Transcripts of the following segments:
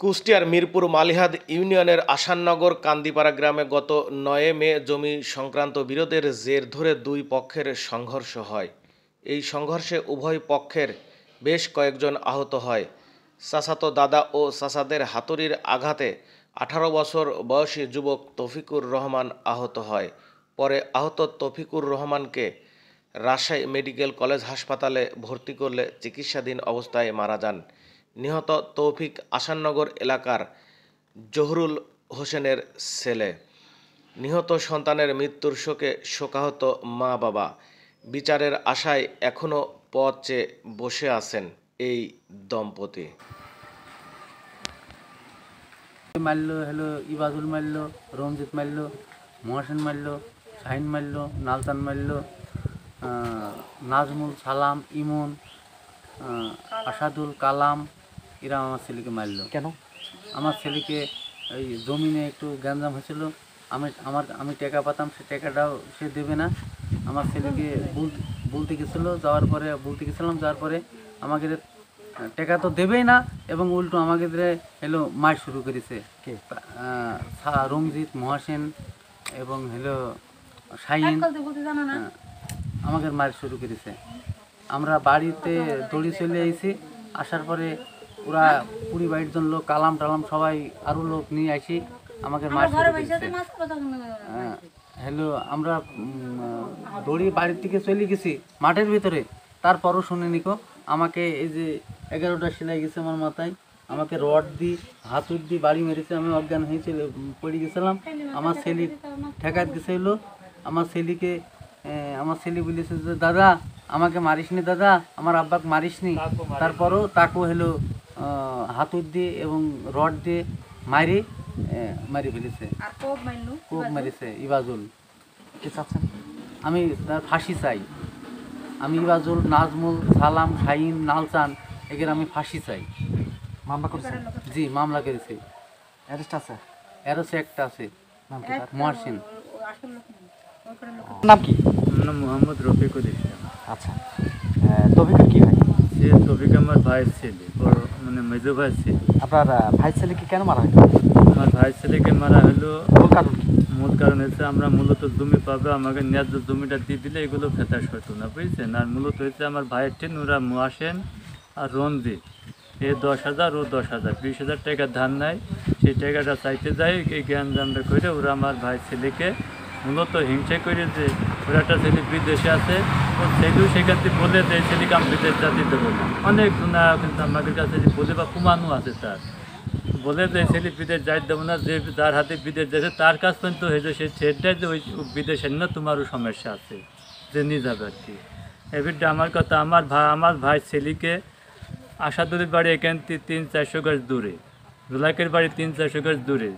কুষ্টিয়ার মিরপুর মালিহাদ ইউনিয়নের আসাননগর কান্দিপাড়া গ্রামে গত ৯ মে জমি সংক্রান্ত বিরোধের জের ধরে দুই পক্ষের সংঘর্ষ হয়। এই সংঘর্ষে উভয় পক্ষের বেশ কয়েকজন আহত হয়। চাচাতো দাদা ও চাচাদের হাতুড়ির আঘাতে 18 বছর বয়সী যুবক তৌফিকুর রহমান আহত হয়। পরে আহত তৌফিকুর রহমানকে রাজশাহী মেডিকেল কলেজ হাসপাতালে ভর্তি করলে চিকিৎসাধীন অবস্থায় মারা যান। নিহত তৌফিক আসাননগর এলাকার জহুরুল হোসেনের ছেলে। নিহত সন্তানের মৃত্যুর শোকে শোকাহত মা বাবা। বিচারের আশায় এখনও পথ চেয়ে বসে আছেন এই দম্পতি। মারলো হলো ইবাদুল মারলো, রঞ্জিত মারলো, মহাসেন মারলো, শাহিন মারলো, নালতান মারলো, নাজমুল, সালাম, ইমন, আসাদুল, কালাম, এরা আমার ছেলেকে মারলো। কেন? আমার ছেলেকে এই জমিনে একটু গ্যাঞ্জাম হয়েছিল। আমি টাকা পাতাম, সে টাকাটাও সে দেবে না। আমার ছেলেকে বলতে যাওয়ার পরে আমাকে টাকা তো দেবেই না এবং উল্টো আমাকে হলো মার শুরু করেছে। রঞ্জিত, মহাসেন এবং হলো শাহিন আমাকে মার শুরু করেছে। আমরা বাড়িতে দড়ি চলে এসেছি। আসার পরে ওরা 20-22 জন লোক, কালাম টালাম সবাই আরও লোক নিয়ে আসি আমাকে মার শুরু করেছে। হ্যালো, আমরা দড়ি বাড়ির থেকে চলে গেছি মাঠের ভিতরে, তারপরও শুনে নিকো আমাকে এই যে 11টা সেলাই গেছে আমার মাথায়, আমাকে রড দিয়ে হাতুড় দিয়ে বাড়ি মেরেছে। আমি অজ্ঞান হয়ে পড়ে গেছিলাম। আমার ছেলে ঠেকাত গেছিল। আমার ছেলে বলেছে যে দাদা আমাকে মারিসনি, দাদা আমার আব্বাকে মারিসনি। তারপরও তাকে হলো হাতুড় দিয়ে এবং রড দিয়ে মারি ফেলেছে। কোপ মেরেছে ইবাজুল। আমি তার ফাঁসি চাই। আমি ইবাজুল, নাজমুল, সালাম, শাহিন, নালচান এদের আমি ফাঁসি চাই। মামলা করেছেন? জি, মামলা করেছি। অ্যারেস্ট আছে? অ্যারেস্ট একটা আছে, মহাসিন। নাম কি? নাম মোহাম্মদ রফিকুল ইসলাম। আচ্ছা, তৌফিকের কি হয়? সে তৌফিক আমার ভাইয়ের ছেলে, মানে মেজো ভাইয়ের ছেলে। আপনার ভাই ছেলেকে কেন মারা হলো? আমার ভাইয়ের ছেলেকে মারা হলো মূল কারণ কি? মূল কারণ হচ্ছে আমরা মূলত জমি পাবে, আমাকে ন্যায্য জমিটা দিয়ে দিলে এগুলো ফেতাস হতো না, বুঝছেন। আর মূলত হচ্ছে আমার ভাইয়ের টেন ওরা মহাসেন আর রঞ্জিত, এ 10,000 ও 10,000, 20,000 টাকা ধান নেয়। সেই টাকাটা চাইতে যায়, এই জ্ঞানজামটা করে ওরা আমার ভাই ছেলেকে মূলত হিংসা করে যে ওরা একটা ছেলে বিদেশে আছে, ওর ছেলেও সেখান থেকে বলে যে এই ছেলেকে আমি বিদেশ জাতিতে বলি। অনেক গুণা কিন্তু আমাদের কাছে বলে বা কুমানো আছে, তার বলে যে ছেলে বিদেশ যাই দেবো না, যে যার হাতে বিদেশ যাচ্ছে তার কাছ পর্যন্ত হয়েছে সে ছেলেটাই যে ওই বিদেশে না তোমারও সমস্যা আছে যে নিয়ে যাবে আর কি। এবারটা আমার কথা, আমার ভাই ছেলেকে আশাদুলের বাড়ি এখান থেকে 300-400 গাছ দূরে, জোলাকের বাড়ি 300-400 গাছ দূরে,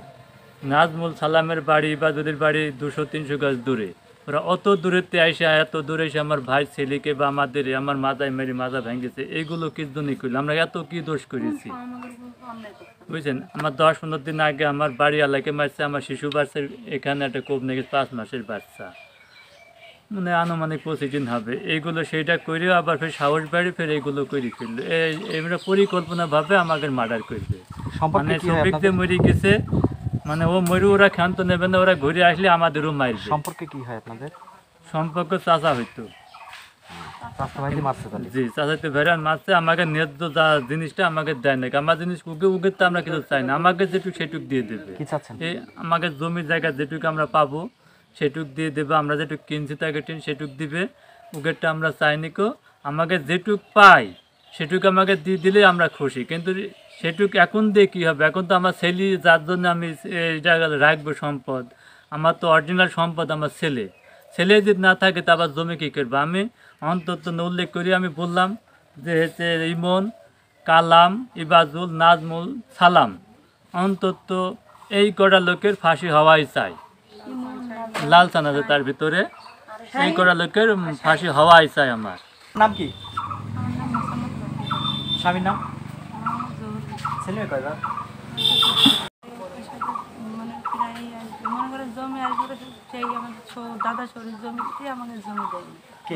নাজমুল, সালামের বাড়ি বা দুদের বাড়ি 200-300 গাছ দূরে। ওরা অত দূরেতে এসে এত দূরে এসে আমার ভাই ছেলেকে বা আমার মাথায় মেরে মাজা ভেঙেছে। এইগুলো কি জন্য করলো? আমরা এত কি দোষ করেছি, বুঝছেন। আমার 10-15 দিন আগে আমার বাড়ি এলাকায় মারছে, আমার শিশু বাচ্চার এখানে একটা কোপ নেগে 5 মাসের বাচ্চা, মানে আনুমানিক 25 দিন হবে। এইগুলো সেইটা করেও আবার ফের সাহস বাড়ি ফের এইগুলো করে ফেললো। এমরা পরিকল্পনাভাবে আমাকে মার্ডার করবে। মানে সফিক যে মরে গেছে, মানে ও মরে ওরা ক্ষান্ত নেবে না, ওরা ঘুরে আসলে আমাদেরও মারবে। সম্পর্কে কি হয় আপনাদের? সম্পর্ক চাচা হইতো। জি, চাচাতে ভেড়ান মারছে। আমাকে ন্যায্য যা জিনিসটা আমাকে দেয় না, আমার জিনিস উগে তো আমরা কিছু চাই না, আমাকে যেটুক সেটুক দিয়ে দেবে। এই আমাকে জমির জায়গা যেটুক আমরা পাবো সেটুক দিয়ে দেবে, আমরা যেটুক কিনছি তাকে সেটুক দিবে, উগেরটা আমরা চাইনি কো। আমাকে যেটুক পাই সেটুক আমাকে দিয়ে দিলে আমরা খুশি। কিন্তু সেটুক এখন দিয়ে কী হবে? এখন তো আমার ছেলে, যার জন্য আমি এটা রাখবো সম্পদ, আমার তো অরিজিনাল সম্পদ আমার ছেলে যদি না থাকে তা আবার জমি কী করবো? আমি অন্তত উল্লেখ করি, আমি বললাম যে হচ্ছে ইমন, কালাম, ইবাজুল, নাজমুল, সালাম, অন্তত এই কটা লোকের ফাঁসি হওয়াই চাই। লালচান আছে তার ভিতরে, এই কটা লোকের ফাঁসি হওয়াই চাই। আমার নাম কি? স্বামীর নাম? ছেলে মেয়ে কয়জন? মানে প্রায় মনে করেন জমি আসবে সেই আমাদের দাদা শরীর জমিতে আমাদের জমি দেয়নি। কে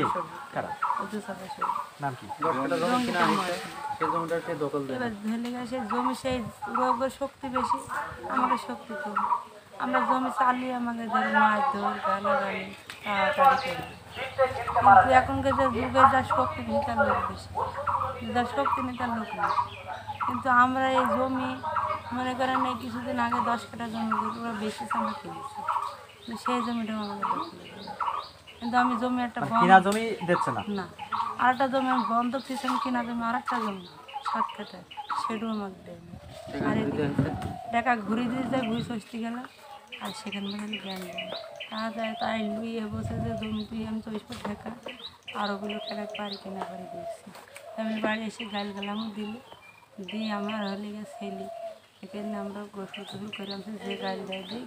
কারা নাম কি এবার ধরে গেছে জমি সেই রোগের শক্তি বেশি, আমাদের শক্তি কম। আমরা জমি চালিয়ে আমাকে ধরে মাছ ধর গালাগালি তাড়াতাড়ি করি। কিন্তু এখনকার যে যুগে যার শক্তি নেই তার লোক বেশি, যার শক্তি নেই তার লোক নেই। কিন্তু আমরা এই জমি মনে করেন এই কিছুদিন আগে 10 কাঠা জমি ওরা বেশি আমরা কিনেছি, কিন্তু সেই জমিটাও আমাদের দখলে গেল। কিন্তু আমি জমি একটা কিনা জমি দিচ্ছে না না, আরেকটা জমি আমি বন্ধক দিয়েছি, আমি কিনা জমি আরেকটা জমি 7 কাঠা, সেটাও আমাকে দেয়নি। আর টাকা ঘুরে দিয়ে যায়, ঘুরে ষষ্ঠী গেল, আর সেখান থেকে জ্ঞান দেয় তা যায়। তাই লুইয়ে বসে যে জমি তুই আমি 24 টাকা আর ওগুলো টাকা পারি কিনা করে দিয়েছি। আমি বাড়ি এসে গাল গালামও দিল, দিয়ে আমার হলে গেছে ছেলে এখানে আমরা গোসল টোসল করে আমি যে গাল দেয় দিই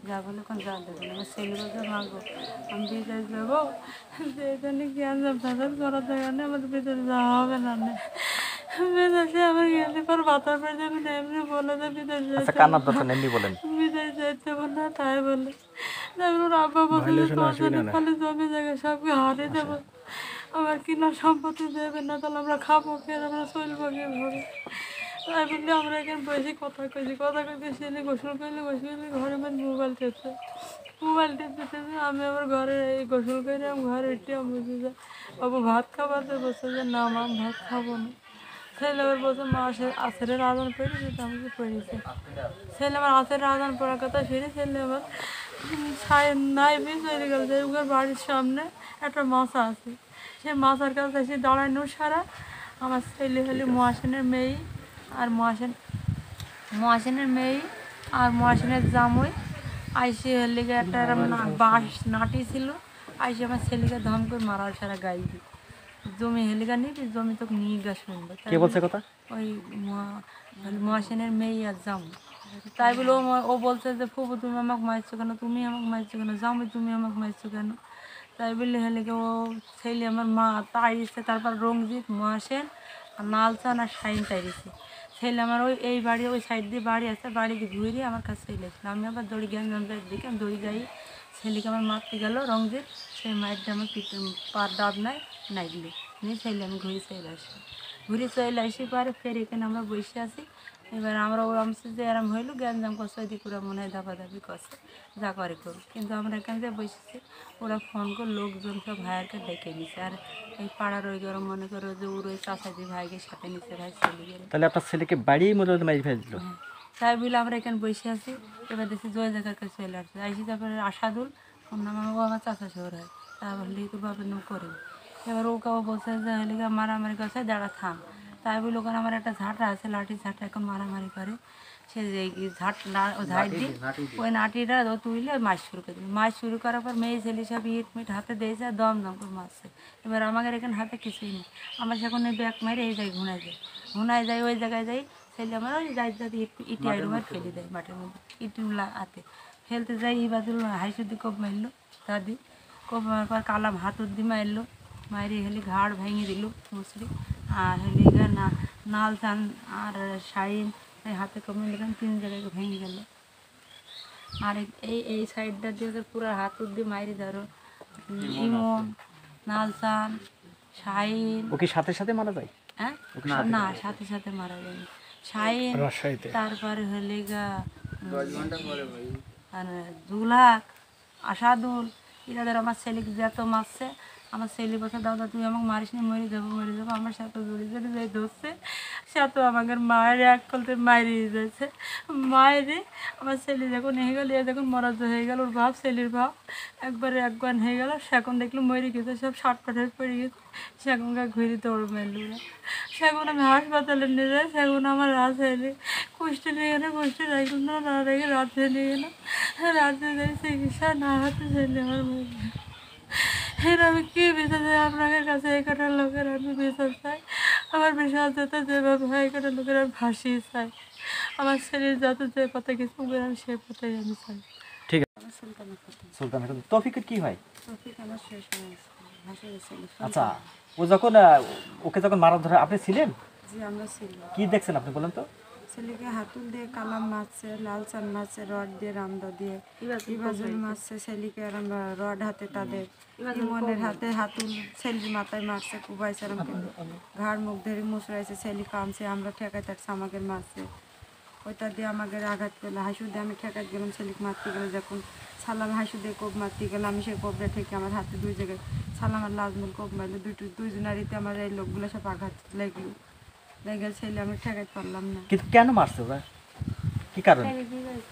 যা বলে এখন যা দেবে না। আমার ছেলে বলছে মাগো আমি বিদেশ যাবো, যে এখানে জ্ঞান ভেজাল করার দরকার আমাদের বিদেশ যাওয়া হবে না। বিদেশে আমার গেলে পর বাতার পড়ে যাবে না, এমনি বলে যে বিদেশ বিদেশ যাইতে হবে না, তাই বলে ওর আব্বা বলে খালি জমি জায়গা সবকে হারিয়ে দেবো, আমার কিনা সম্পত্তি দেবে না, তাহলে আমরা খাবো কে, আমরা চলবো কীভাবে। তাই বললে আমরা এখানে বসে কথা কইছি, কথা কইতে ছেলে গোসল করলে ঘরে মধ্যে মোবাইল টিপতে আমি আবার ঘরে এই গোসল করে আমি ঘরে এটি আমি বসে যাই, বাবু ভাত খাবাতে বসে যে না মা ভাত খাবো না। ছেলে আবার বলছে মা আসরের আদান পড়েছে, তো আমাকে পড়েছে। ছেলে আমার আসরের আদান পড়ার কথা সেরে ছেলে আবার নাই বেশ চলে গেল। ওর বাড়ির সামনে একটা মাছা আছে, সেই মাছার কাছে এসে দাঁড়ানো সারা আমার ছেলে হলে মহাসেনের মেয়ে আর মহাসেনের মেয়ে আর মহাসেনের জামই আইসে হলে একটা বাঁশ নাটি ছিল, আইসে আমার ছেলেকে ধম করে মারার সারা গাই দিই জমি হেলিকা নিবি, জমি তোকে নিয়ে গা শুনবে। ওই মহাসেনের মেয়ে আর জামু, তাই বলে ও বলছে যে ফুবু তুমি আমাকে মারছো কেন, তুমি আমাকে মারছো কেন, জামু তুমি আমাকে মারছো কেন। তাই বললে হেলিকে ও ছেলে আমার মা তাড়িয়েছে, তারপর রঞ্জিত মহাসেন আর নালচান আর শাইন তাড়িয়েছে। ছেলে আমার এই বাড়ি ওই সাইড দিয়ে বাড়ি আছে, বাড়িতে ঘুরে আমার কাছে চলেছিল। আমি আবার দড়ি জ্ঞান দিকে আমি দড়ি যাই, ছেলেকে আমার মারতে গেল রঞ্জিত, সেই মায়েরটা আমার পার ডাব নাইলে নিয়ে ছেলে আমি ঘুরে চলে আসি পরে ফের এখানে আমরা বসে আছি। এবার আমরা ওরমসে যে এরম হইলো জ্ঞানজাম করছে, ওই দিকে ওরা মনে হয় দাবাদাবি করছে, যা করে করুক। কিন্তু আমরা এখানে যে বসেছি ওরা ফোন করে লোকজন সব ভাইয়ারকে ডেকে নিছে, আর এই পাড়ার ওই গরম মনে করো যে ওর ওই চাচাজি ভাইকে সাথে নিচ্ছে, ভাই ছেলে গেলে তাহলে আপনার ছেলেকে বাড়ির মধ্যে মারি ফেলে দিল। তাই বলে আমরা এখানে বসে আছি। এবার দেখছি জয় জায়গার কাছে চলে আসছে, আইসি তারপরে আশাদুল ওর নাম, ও আমার চাচা শহর হয়, তারপর তোর বাপের নাম করে। এবার ওকে বলছে যে হেলিকা মারামারি করছে, দাঁড়া থাম। তাই বলে ওখানে আমার একটা ঝাঁটা আছে, লাঠি ঝাঁটা, এখন মারামারি করে। সে যে ঝাঁট দিয়ে ওই নাটিটা ও তুইলে মাছ শুরু করে দিল। মাছ শুরু করার পর মেয়ে ছেলে সব ইট মিট হাতে দিয়েছে, দম করে মারছে। এবার আমাদের এখানে হাতে কিছুই নেই, আমরা সেখানে ওই ব্যাগ মেরে এই জায়গায় ঘুনায় যাই ওই জায়গায় যাই। ছেলে আমার ওই যাতে ইটি আইডুমার ফেলে দেয় মাটির মধ্যে, ইটুলা হাতে ফেলতে যাই। এই বাদুল হাইসুদি কোপ মারলো, দাদি কোপ মারার পর কালাম হাতুর দি মারলো, মারি হেলি ঘাড় ভেঙে দিল মুসরি। আর হেলি নালচান আর শাইন এই হাতে কমে নিলাম, 3 জায়গায় ভেঙে গেল। আর এই সাইডটা দিয়ে পুরো হাতুর দিয়ে মারি ধরো ইমন নালচান শাইন। ও কি সাথে সাথে মারা যায়? হ্যাঁ না, সাথে সাথে মারা যায়নি। শাইন তারপরে হলে গা জুলাক আশাদুল, এরা আমার ছেলেকে যত মারছে। আমার ছেলে বলছে দাদা তুই আমাকে মারিস নি, মরে যাবো। আমার সাথে জড়ি যাই ধরছে, সে তো আমাকে মায়ের এক কলতে মারিয়ে যাচ্ছে। মায়েরে আমার ছেলে যখন হয়ে গেল, এ যখন মরাজ হয়ে গেল, ওর ভাব ছেলের ভাব একবারে একবার হয়ে গেল। সেখন দেখলো মরে গেছে, সব 60 হয়ে পড়ে গেছে। সেখনকার ঘুরে দৌড় মারল ওরা। সেখন আমি হাসপাতালে নিয়ে যাই, সেখন আমার রাত হলে কুষ্টি নিয়ে গেলে, কুষ্টি রাখল না, না রেখে রাতে নিয়ে গেলাম। রাতে যাই চিকিৎসা না হাতে ছেলে আমার মরে। এর আমি কী বিচার চাই আপনাদের কাছে? এই কটা লোকের আমি বিচার চাই, আমার বিশ্বাস যেতে যেভাবে হয় এই কটা লোকের আমি ফাঁসি চাই। আমার ছেলের যাতে যে পথে কিছু করে আমি সেই পথেই আমি চাই। ঠিক আছে। সুলতানা খাতুন। তৌফিকের কি হয়? তৌফিক আমার শেষ হয়েছে, ভাসুরের ছেলে। আচ্ছা, ও যখন ওকে যখন মারা ধরে আপনি ছিলেন? জি আমরা ছিলাম। কি দেখছেন আপনি বলেন তো? ছেলেকে হাতুল দিয়ে কালাম মারছে, লালচান মারছে, রড দিয়ে রামদা দিয়ে, ইবাজুল মারছে ছেলেকে, আর আমরা রড হাতে তাদের, ইমনের হাতে হাতুল ছেলের মাথায় মারছে, কুবাইছে, আর আমাকে ঘাড় মুখ ধরে মুচড়াইছে, ছেলে কামছে, আমরা ঠেকাই থাকছে, আমাকে মারছে, ওইটা দিয়ে আমাকে আঘাত করলো, হাসু দিয়ে আমি ঠেকাই গেলাম, ছেলেকে মারতে গেলে যখন সালাম হাসু দিয়ে কোপ মারতে গেলাম, আমি সেই কোপটা ঠেকে আমার হাতে দুই জায়গায় সালাম আর লাজমুল কোপ মারলো, দুইজনারিতে আমার এই লোকগুলো সব আঘাত লাগলো, লেগে ছেলে আমি ঠেকাইতে পারলাম না। কিন্তু কেন মারছে ওরা, কি কারণ?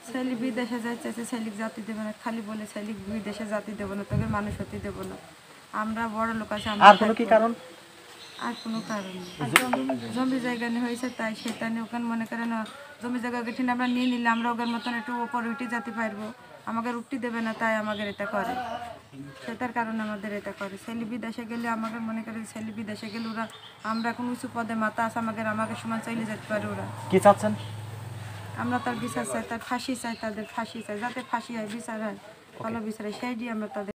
ছেলে বিদেশে যাইতেছে, ছেলেকে জাতি দেবে না, খালি বলে ছেলে বিদেশে জাতি দেবো না, তোকে মানুষ হতে দেবো না, আমরা বড় লোক আছে, আমরা আর কোনো কি কারণ? আর কোনো কারণ নেই। জমি জায়গা নিয়ে হয়েছে তাই, সেটা নিয়ে ওখানে মনে করেন জমি জায়গা গেঠিন আমরা নিয়ে নিলে আমরা ওদের মতন একটু ওপরে উঠে যেতে পারবো, আমাকে উঠতে দেবে না, তাই আমাদের এটা করে, সেটার কারণে আমাদের এটা করে। ছেলে বিদেশে গেলে আমাকে মনে করে ছেলে বিদেশে গেলে ওরা, আমরা এখন উঁচু পদে মাথা আছে, আমাকে সমান চলে যেতে পারে ওরা। কি চাচ্ছেন? আমরা তার বিচার চাই, তার ফাঁসি চাই, তাদের ফাঁসি চাই, যাতে ফাঁসি হয়, বিচার হয়, ভালো বিচার হয়, সেই দিয়ে আমরা তাদের